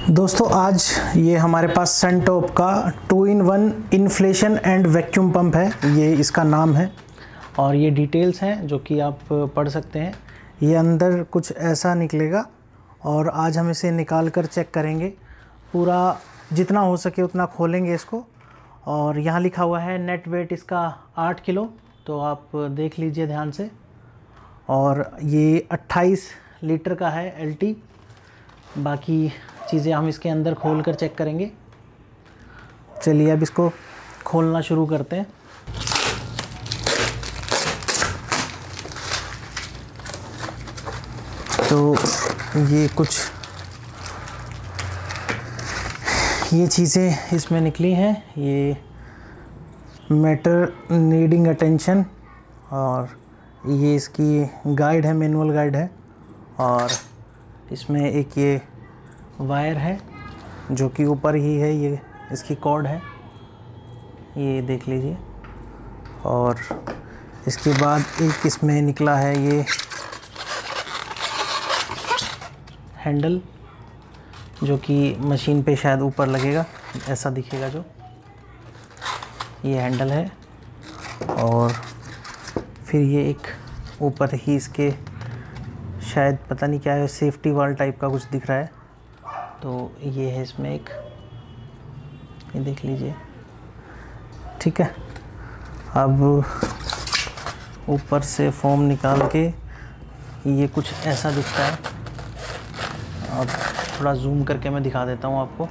दोस्तों आज ये हमारे पास सनटॉप का 2-in-1 inflation and vacuum pump है, ये इसका नाम है और ये डिटेल्स हैं जो कि आप पढ़ सकते हैं। ये अंदर कुछ ऐसा निकलेगा और आज हम इसे निकाल कर चेक करेंगे, पूरा जितना हो सके उतना खोलेंगे इसको। और यहाँ लिखा हुआ है नेट वेट इसका 8 किलो, तो आप देख लीजिए ध्यान से। और ये 28 लीटर का है एलटी। बाकी चीज़ें हम इसके अंदर खोल कर चेक करेंगे। चलिए अब इसको खोलना शुरू करते हैं। तो ये चीज़ें इसमें निकली हैं। ये मैटर नीडिंग अटेंशन, और ये इसकी गाइड है, मैनुअल गाइड है। और इसमें एक ये वायर है जो कि ऊपर ही है, ये इसकी कॉर्ड है, ये देख लीजिए। और इसके बाद एक इसमें निकला है ये हैंडल, जो कि मशीन पे शायद ऊपर लगेगा, ऐसा दिखेगा जो ये हैंडल है। और फिर ये एक ऊपर ही इसके शायद पता नहीं क्या है, सेफ्टी वाल टाइप का कुछ दिख रहा है। तो ये है इसमें एक, ये देख लीजिए, ठीक है। अब ऊपर से फोम निकाल के ये कुछ ऐसा दिखता है। अब थोड़ा जूम करके मैं दिखा देता हूँ आपको।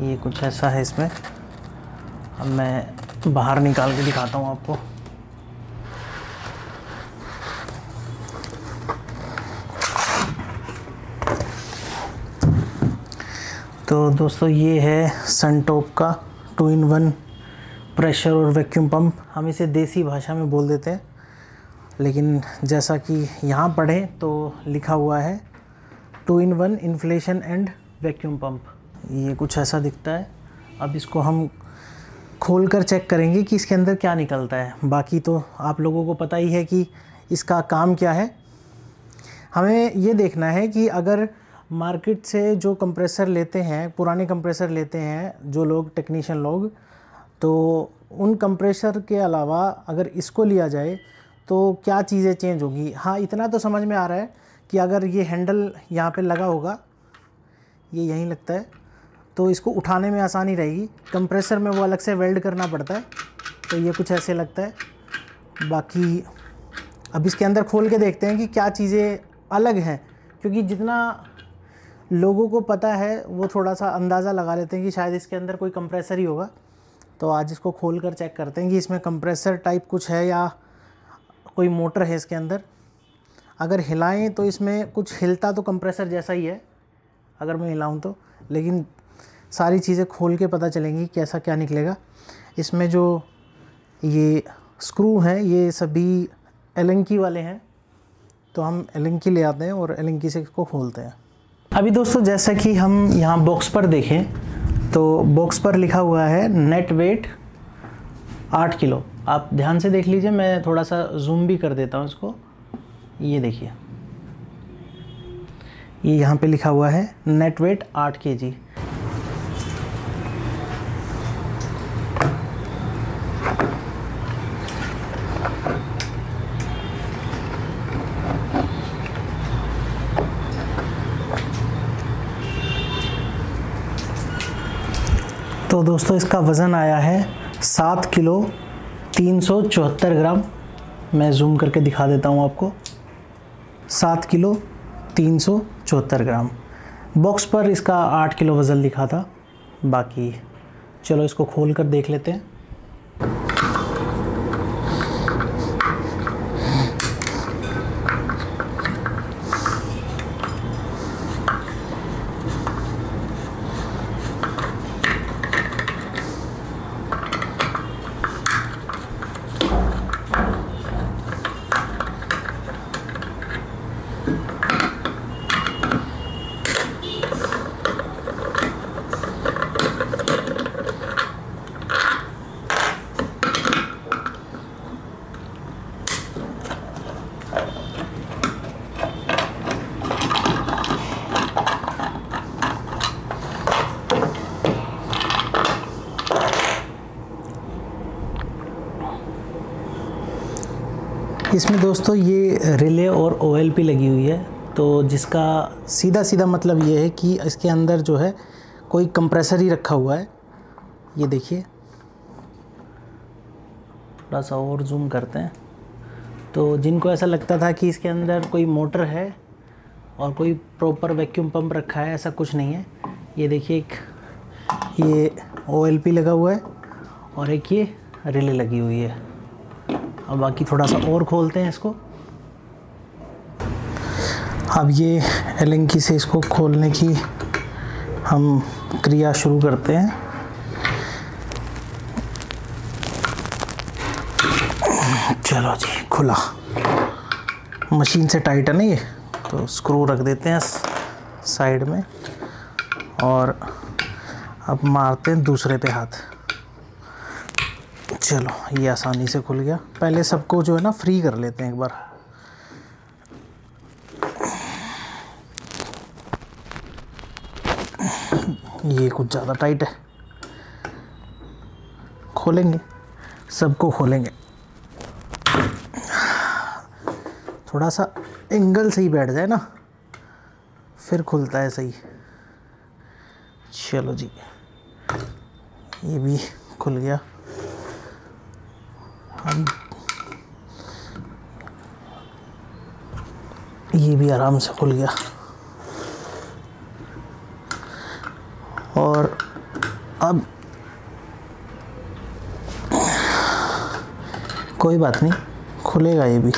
ये कुछ ऐसा है इसमें। अब मैं बाहर निकाल के दिखाता हूँ आपको। तो दोस्तों ये है सनटॉप का 2-in-1 प्रेशर और वैक्यूम पंप। हम इसे देसी भाषा में बोल देते हैं, लेकिन जैसा कि यहाँ पढ़ें तो लिखा हुआ है 2-in-1 inflation and vacuum pump. ये कुछ ऐसा दिखता है। अब इसको हम खोल कर चेक करेंगे कि इसके अंदर क्या निकलता है। बाकी तो आप लोगों को पता ही है कि इसका काम क्या है। हमें ये देखना है कि अगर मार्केट से जो कंप्रेसर लेते हैं, पुराने कंप्रेसर लेते हैं जो लोग, टेक्नीशियन लोग, तो उन कंप्रेसर के अलावा अगर इसको लिया जाए तो क्या चीज़ें चेंज होगी। हाँ, इतना तो समझ में आ रहा है कि अगर ये हैंडल यहाँ पे लगा होगा, ये यहीं लगता है, तो इसको उठाने में आसानी रहेगी। कंप्रेसर में वो अलग से वेल्ड करना पड़ता है, तो ये कुछ ऐसे लगता है। बाकी अब इसके अंदर खोल के देखते हैं कि क्या चीज़ें अलग हैं, क्योंकि जितना लोगों को पता है वो थोड़ा सा अंदाज़ा लगा लेते हैं कि शायद इसके अंदर कोई कंप्रेसर ही होगा। तो आज इसको खोल कर चेक करते हैं कि इसमें कंप्रेसर टाइप कुछ है या कोई मोटर है इसके अंदर। अगर हिलाएं तो इसमें कुछ हिलता तो कंप्रेसर जैसा ही है अगर मैं हिलाऊं तो, लेकिन सारी चीज़ें खोल के पता चलेंगी कैसा क्या निकलेगा। इसमें जो ये स्क्रू हैं ये सभी एलेंकी वाले हैं, तो हम एलेंकी ले आते हैं और एलेंकी से इसको खोलते हैं। अभी दोस्तों जैसा कि हम यहाँ बॉक्स पर देखें तो बॉक्स पर लिखा हुआ है नेट वेट 8 किलो। आप ध्यान से देख लीजिए, मैं थोड़ा सा जूम भी कर देता हूँ इसको। ये देखिए, ये यहाँ पे लिखा हुआ है नेट वेट 8 kg। तो दोस्तों इसका वज़न आया है 7 किलो 374 ग्राम। मैं जूम करके दिखा देता हूँ आपको। 7 किलो 374 ग्राम। बॉक्स पर इसका 8 किलो वज़न लिखा था। बाकी चलो इसको खोल कर देख लेते हैं। इसमें दोस्तों ये रिले और OLP लगी हुई है, तो जिसका सीधा सीधा मतलब ये है कि इसके अंदर जो है कोई कंप्रेसर ही रखा हुआ है। ये देखिए, थोड़ा सा और जूम करते हैं, तो जिनको ऐसा लगता था कि इसके अंदर कोई मोटर है और कोई प्रॉपर वैक्यूम पंप रखा है, ऐसा कुछ नहीं है। ये देखिए, एक ये OLP लगा हुआ है और एक ये रिले लगी हुई है। अब बाकी थोड़ा सा और खोलते हैं इसको। अब ये एलेंकी से इसको खोलने की हम क्रिया शुरू करते हैं। चलो जी, खुला। मशीन से टाइट है ना ये, तो स्क्रू रख देते हैं साइड में और अब मारते हैं दूसरे पे हाथ। चलो, ये आसानी से खुल गया। पहले सबको जो है ना फ्री कर लेते हैं एक बार। ये कुछ ज़्यादा टाइट है, खोलेंगे, सबको खोलेंगे। थोड़ा सा एंगल सही बैठ जाए ना, फिर खुलता है सही। चलो जी, ये भी खुल गया। हम ये भी आराम से खुल गया। और अब कोई बात नहीं, खुलेगा ये भी।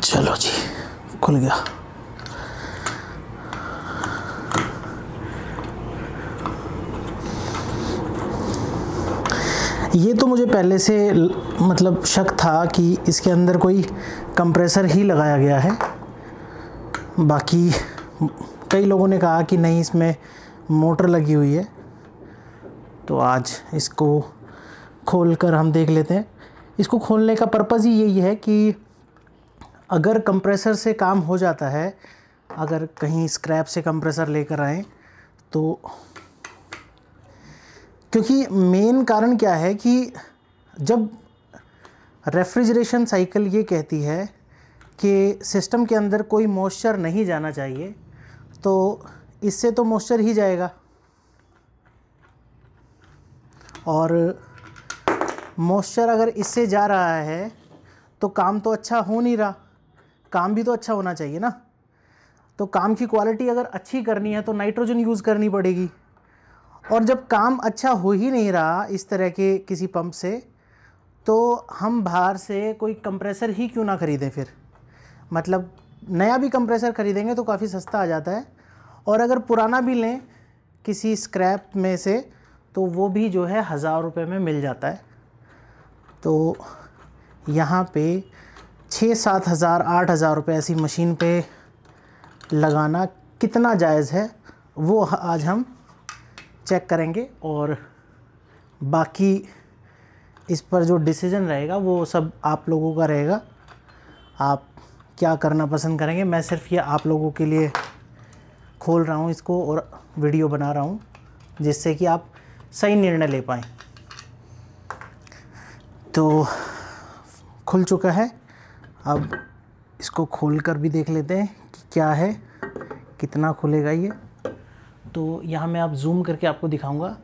चलो जी, खुल गया। ये तो मुझे पहले से मतलब शक था कि इसके अंदर कोई कंप्रेसर ही लगाया गया है। बाकी कई लोगों ने कहा कि नहीं, इसमें मोटर लगी हुई है। तो आज इसको खोलकर हम देख लेते हैं। इसको खोलने का पर्पज़ ही यही है कि अगर कंप्रेसर से काम हो जाता है, अगर कहीं स्क्रैप से कंप्रेसर लेकर आएँ तो, क्योंकि मेन कारण क्या है कि जब रेफ्रिजरेशन साइकिल ये कहती है कि सिस्टम के अंदर कोई मॉइस्चर नहीं जाना चाहिए, तो इससे तो मॉइस्चर ही जाएगा और मॉइस्चर अगर इससे जा रहा है तो काम तो अच्छा हो नहीं रहा। काम भी तो अच्छा होना चाहिए ना। तो काम की क्वालिटी अगर अच्छी करनी है तो नाइट्रोजन यूज़ करनी पड़ेगी। और जब काम अच्छा हो ही नहीं रहा इस तरह के किसी पंप से, तो हम बाहर से कोई कंप्रेसर ही क्यों ना ख़रीदें फिर। मतलब नया भी कंप्रेसर ख़रीदेंगे तो काफ़ी सस्ता आ जाता है, और अगर पुराना भी लें किसी स्क्रैप में से तो वो भी जो है 1000 रुपये में मिल जाता है। तो यहाँ पे 6-7 हज़ार 8 हज़ार रुपये ऐसी मशीन पे लगाना कितना जायज़ है, वो आज हम चेक करेंगे। और बाकी इस पर जो डिसीज़न रहेगा वो सब आप लोगों का रहेगा। आप क्या करना पसंद करेंगे। मैं सिर्फ ये आप लोगों के लिए खोल रहा हूँ इसको और वीडियो बना रहा हूँ, जिससे कि आप सही निर्णय ले पाएँ। तो खुल चुका है। अब इसको खोलकर भी देख लेते हैं कि क्या है, कितना खुलेगा ये। तो यहाँ मैं आप जूम करके आपको दिखाऊंगा।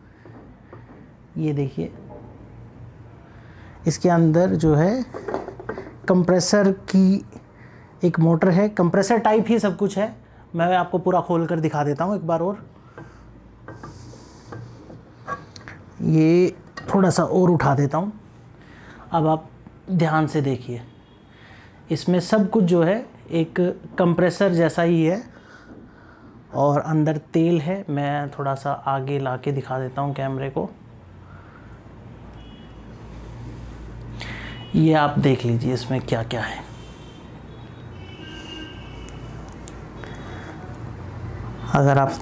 ये देखिए, इसके अंदर जो है कंप्रेसर की एक मोटर है, कंप्रेसर टाइप ही सब कुछ है। मैं आपको पूरा खोल कर दिखा देता हूँ एक बार और। ये थोड़ा सा और उठा देता हूँ। अब आप ध्यान से देखिए, इसमें सब कुछ जो है एक कंप्रेसर जैसा ही है और अंदर तेल है। मैं थोड़ा सा आगे ला के दिखा देता हूँ कैमरे को। ये आप देख लीजिए इसमें क्या क्या है। अगर आप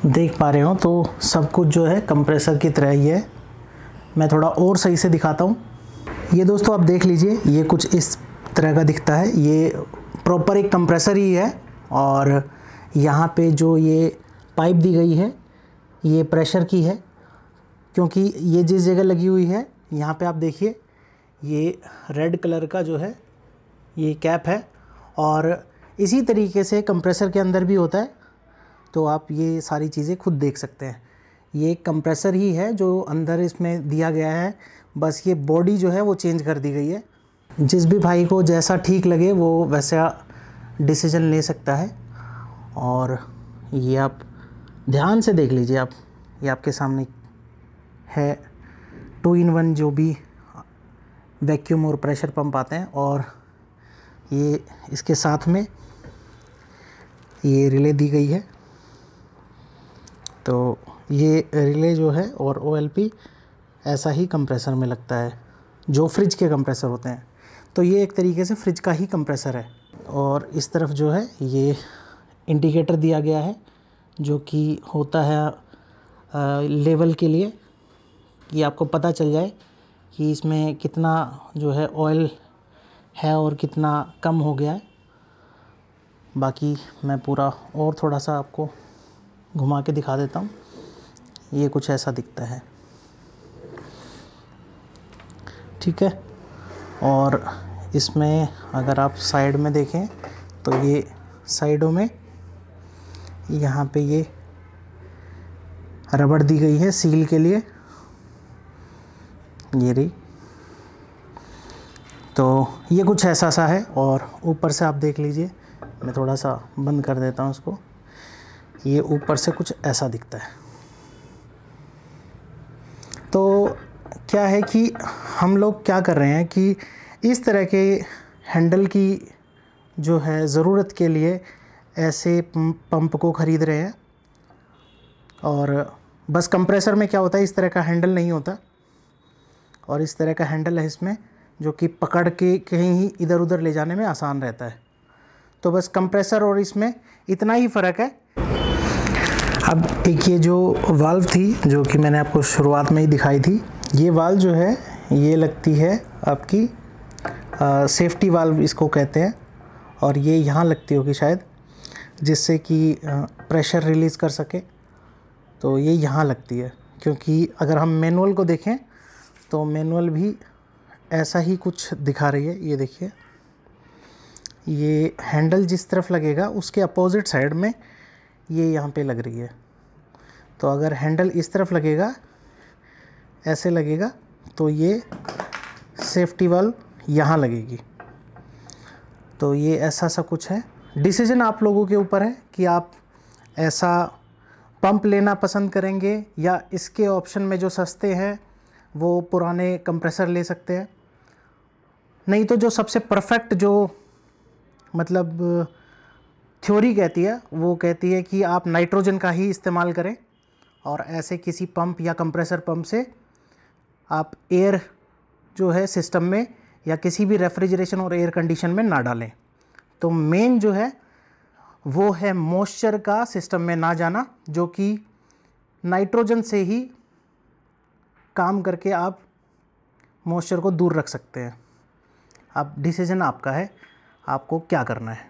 देख पा रहे हो तो सब कुछ जो है कंप्रेसर की तरह ही है। मैं थोड़ा और सही से दिखाता हूँ। ये दोस्तों आप देख लीजिए, ये कुछ इस तरह का दिखता है। ये प्रॉपर एक कंप्रेसर ही है। और यहाँ पे जो ये पाइप दी गई है ये प्रेशर की है, क्योंकि ये जिस जगह लगी हुई है यहाँ पे आप देखिए ये रेड कलर का जो है ये कैप है, और इसी तरीके से कंप्रेसर के अंदर भी होता है। तो आप ये सारी चीज़ें खुद देख सकते हैं। ये कंप्रेसर ही है जो अंदर इसमें दिया गया है, बस ये बॉडी जो है वो चेंज कर दी गई है। जिस भी भाई को जैसा ठीक लगे वो वैसा डिसीजन ले सकता है। और ये आप ध्यान से देख लीजिए, आप ये आपके सामने है 2-in-1 जो भी वैक्यूम और प्रेशर पंप आते हैं, और ये इसके साथ में ये रिले दी गई है। तो ये रिले जो है और OLP ऐसा ही कंप्रेसर में लगता है जो फ्रिज के कंप्रेसर होते हैं। तो ये एक तरीके से फ्रिज का ही कंप्रेसर है। और इस तरफ जो है ये इंडिकेटर दिया गया है जो कि होता है लेवल के लिए, कि आपको पता चल जाए कि इसमें कितना जो है ऑयल है और कितना कम हो गया है। बाकी मैं पूरा और थोड़ा सा आपको घुमा के दिखा देता हूँ। ये कुछ ऐसा दिखता है, ठीक है। और इसमें अगर आप साइड में देखें तो ये साइडों में यहाँ पे ये रबड़ दी गई है सील के लिए, ये रही। तो ये कुछ ऐसा सा है। और ऊपर से आप देख लीजिए, मैं थोड़ा सा बंद कर देता हूँ इसको। ये ऊपर से कुछ ऐसा दिखता है। तो क्या है कि हम लोग क्या कर रहे हैं कि इस तरह के हैंडल की जो है ज़रूरत के लिए ऐसे पंप को ख़रीद रहे हैं। और बस कंप्रेसर में क्या होता है, इस तरह का हैंडल नहीं होता, और इस तरह का हैंडल है इसमें जो कि पकड़ के कहीं ही इधर उधर ले जाने में आसान रहता है। तो बस कंप्रेसर और इसमें इतना ही फ़र्क है। अब एक ये जो वाल्व थी जो कि मैंने आपको शुरुआत में ही दिखाई थी, ये वाल्व जो है ये लगती है आपकी सेफ्टी वाल्व इसको कहते हैं, और ये यहाँ लगती होगी शायद, जिससे कि प्रेशर रिलीज़ कर सके। तो ये यहाँ लगती है, क्योंकि अगर हम मैनुअल को देखें तो मैनुअल भी ऐसा ही कुछ दिखा रही है। ये देखिए, ये हैंडल जिस तरफ लगेगा उसके अपोजिट साइड में ये यहाँ पे लग रही है। तो अगर हैंडल इस तरफ लगेगा, ऐसे लगेगा, तो ये सेफ्टी वाल्व यहाँ लगेगी। तो ये ऐसा सा कुछ है। डिसीजन आप लोगों के ऊपर है कि आप ऐसा पंप लेना पसंद करेंगे या इसके ऑप्शन में जो सस्ते हैं वो पुराने कंप्रेसर ले सकते हैं। नहीं तो जो सबसे परफेक्ट जो मतलब थ्योरी कहती है वो कहती है कि आप नाइट्रोजन का ही इस्तेमाल करें, और ऐसे किसी पंप या कंप्रेसर पंप से आप एयर जो है सिस्टम में या किसी भी रेफ्रिजरेशन और एयर कंडीशन में ना डालें। तो मेन जो है वो है मॉइस्चर का सिस्टम में ना जाना, जो कि नाइट्रोजन से ही काम करके आप मॉइस्चर को दूर रख सकते हैं। अब डिसीजन आपका है, आपको क्या करना है।